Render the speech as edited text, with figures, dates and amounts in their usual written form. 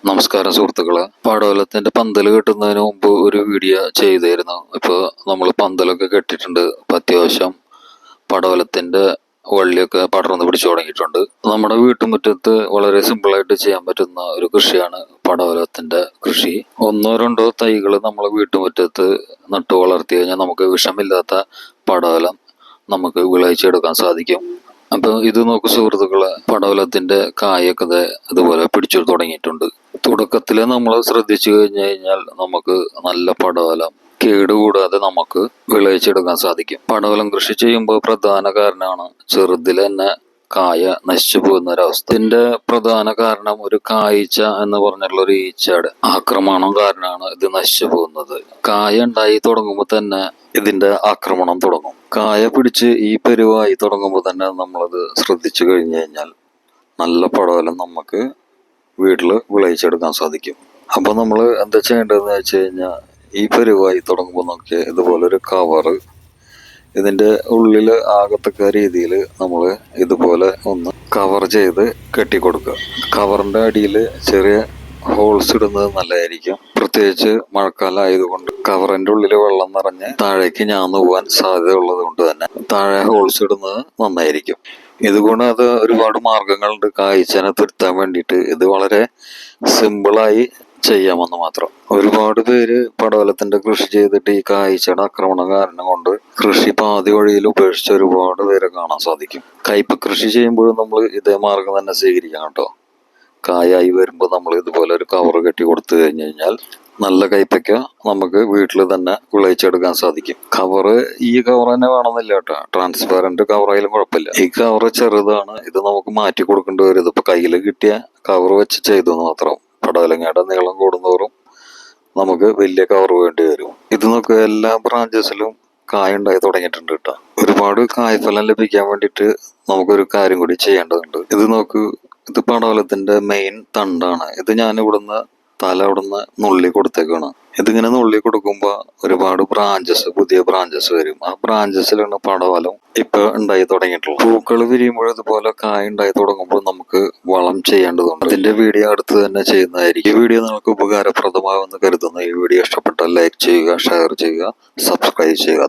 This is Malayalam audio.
നമസ്കാരം സുഹൃത്തുക്കളെ. പടവലത്തിന്റെ പന്തല് കെട്ടുന്നതിന് മുമ്പ് ഒരു വീഡിയോ ചെയ്തായിരുന്നു. ഇപ്പൊ നമ്മൾ പന്തലൊക്കെ കെട്ടിയിട്ടുണ്ട്. ഇപ്പൊ അത്യാവശ്യം പടവലത്തിന്റെ വള്ളിയൊക്കെ പടർന്ന് പിടിച്ചു തുടങ്ങിയിട്ടുണ്ട്. നമ്മുടെ വീട്ടുമുറ്റത്ത് വളരെ സിമ്പിളായിട്ട് ചെയ്യാൻ പറ്റുന്ന ഒരു കൃഷിയാണ് പടവലത്തിന്റെ കൃഷി. ഒന്നോ രണ്ടോ തൈകൾ നമ്മളെ വീട്ടുമുറ്റത്ത് നട്ടു വളർത്തി കഴിഞ്ഞാൽ നമുക്ക് വിഷമില്ലാത്ത പടവലം നമുക്ക് വിളയിച്ചെടുക്കാൻ സാധിക്കും. അപ്പൊ ഇത് നോക്കൂ സുഹൃത്തുക്കളെ, പടവലത്തിന്റെ കായൊക്കെ ഇതുപോലെ പിടിച്ചു തുടങ്ങിയിട്ടുണ്ട്. തുടക്കത്തില് നമ്മൾ ശ്രദ്ധിച്ചു കഴിഞ്ഞു കഴിഞ്ഞാൽ നമുക്ക് നല്ല പടവലം കേടുകൂടാതെ നമുക്ക് വിളയിച്ചെടുക്കാൻ സാധിക്കും. പടവലം കൃഷി ചെയ്യുമ്പോൾ പ്രധാന കാരണമാണ് ചെറുതിൽ തന്നെ കായ നശിച്ചു പോകുന്ന ഒരവസ്ഥ. ഇതിന്റെ പ്രധാന കാരണം ഒരു കായ്ച്ച എന്ന് പറഞ്ഞുള്ള ഒരു ഈച്ചയുടെ ആക്രമണം കാരണമാണ് ഇത് നശിച്ചു പോകുന്നത്. കായ ഉണ്ടായി തുടങ്ങുമ്പോൾ തന്നെ ഇതിന്റെ ആക്രമണം തുടങ്ങും. കായ പിടിച്ച് ഈ പരുവായി തുടങ്ങുമ്പോൾ തന്നെ നമ്മളത് ശ്രദ്ധിച്ചു കഴിഞ്ഞു കഴിഞ്ഞാൽ നല്ല പടവലം നമുക്ക് വീട്ടിൽ വിളയിച്ചെടുക്കാൻ സാധിക്കും. അപ്പൊ നമ്മൾ എന്താ ചെയ്യേണ്ടതെന്ന് വെച്ച് കഴിഞ്ഞാൽ ഈ പരുവായി തുടങ്ങുമ്പോൾ നോക്കിയാൽ ഇതുപോലൊരു കവറ് ഇതിന്റെ ഉള്ളിൽ ആകത്തക്ക രീതിയിൽ നമ്മൾ ഇതുപോലെ ഒന്ന് കവർ ചെയ്ത് കെട്ടിക്കൊടുക്കുക. കവറിന്റെ അടിയിൽ ചെറിയ ഹോൾസ് ഇടുന്നത് നല്ലതായിരിക്കും. പ്രത്യേകിച്ച് മഴക്കാലം ആയതുകൊണ്ട് കവറിന്റെ ഉള്ളിൽ വെള്ളം നിറഞ്ഞ് താഴേക്ക് ഞാന്നു പോകാൻ സാധ്യത ഉള്ളത് കൊണ്ട് തന്നെ താഴെ ഹോൾസ് ഇടുന്നത് നന്നായിരിക്കും. ഇതുകൊണ്ട് അത് ഒരുപാട് മാർഗങ്ങളുണ്ട് കായ്ച്ചനെ തുരുത്താൻ വേണ്ടിയിട്ട്. ഇത് വളരെ സിമ്പിളായി ചെയ്യാമെന്ന് മാത്രം. ഒരുപാട് പേര് പടവലത്തിന്റെ കൃഷി ചെയ്തിട്ട് ഈ കായ്ച്ചയുടെ ആക്രമണം കാരണം കൊണ്ട് കൃഷി പാതി വഴിയിൽ ഉപേക്ഷിച്ച ഒരുപാട് പേരെ കാണാൻ സാധിക്കും. കയ്പ കൃഷി ചെയ്യുമ്പോഴും നമ്മൾ ഇതേ മാർഗം തന്നെ സ്വീകരിക്കാം കേട്ടോ. കായായി വരുമ്പോൾ നമ്മൾ ഇതുപോലെ ഒരു കവർ കെട്ടി കൊടുത്തു കഴിഞ്ഞു കഴിഞ്ഞാൽ നല്ല കയ്പയ്ക്ക നമുക്ക് വീട്ടിൽ തന്നെ വിളയിച്ചെടുക്കാൻ സാധിക്കും. കവറ് ഈ കവർ തന്നെ വേണമെന്നില്ല കേട്ടോ, ട്രാൻസ്പാരന്റ് കവറായാലും കുഴപ്പമില്ല. ഈ കവർ ചെറുതാണ്, ഇത് നമുക്ക് മാറ്റി കൊടുക്കേണ്ടി വരും. ഇതിപ്പോ കയ്യിൽ കിട്ടിയ കവർ വെച്ച് ചെയ്തെന്ന് മാത്രം. പടവലങ്ങയുടെ നീളം കൂടുന്നതോറും നമുക്ക് വലിയ കവർ വേണ്ടി വരും. ഇത് നോക്കുക, എല്ലാ ബ്രാഞ്ചസിലും കായ ഉണ്ടായി തുടങ്ങിയിട്ടുണ്ട് കേട്ടോ. ഒരുപാട് കായ്ഫലം ലഭിക്കാൻ വേണ്ടിയിട്ട് നമുക്കൊരു കാര്യം കൂടി ചെയ്യേണ്ടതുണ്ട്. ഇത് നോക്ക്, ഇത് പടവലത്തിന്റെ മെയിൻ തണ്ടാണ്. ഇത് ഞാൻ ഇവിടുന്ന് തല ഇവിടുന്ന് നുള്ളി കൊടുത്തേക്കാണ്. ഇതിങ്ങനെ നുള്ളി കൊടുക്കുമ്പോ ഒരുപാട് പുതിയ ബ്രാഞ്ചസ് വരും. ആ ബ്രാഞ്ചസിലാണ് പടവലം ഇപ്പൊ ഉണ്ടായി തുടങ്ങിയിട്ടുള്ളത്. പൂക്കൾ വിരിയുമ്പോൾ ഇതുപോലെ കായ ഉണ്ടായി തുടങ്ങുമ്പോൾ നമുക്ക് വളം ചെയ്യേണ്ടതുണ്ട്. ഇതിന്റെ വീഡിയോ അടുത്ത് തന്നെ ചെയ്യുന്നതായിരിക്കും. ഈ വീഡിയോ നിങ്ങൾക്ക് ഉപകാരപ്രദമാകുമെന്ന് കരുതുന്നു. ഈ വീഡിയോ ഇഷ്ടപ്പെട്ടാൽ ലൈക്ക് ചെയ്യുക, ഷെയർ ചെയ്യുക, സബ്സ്ക്രൈബ് ചെയ്യുക.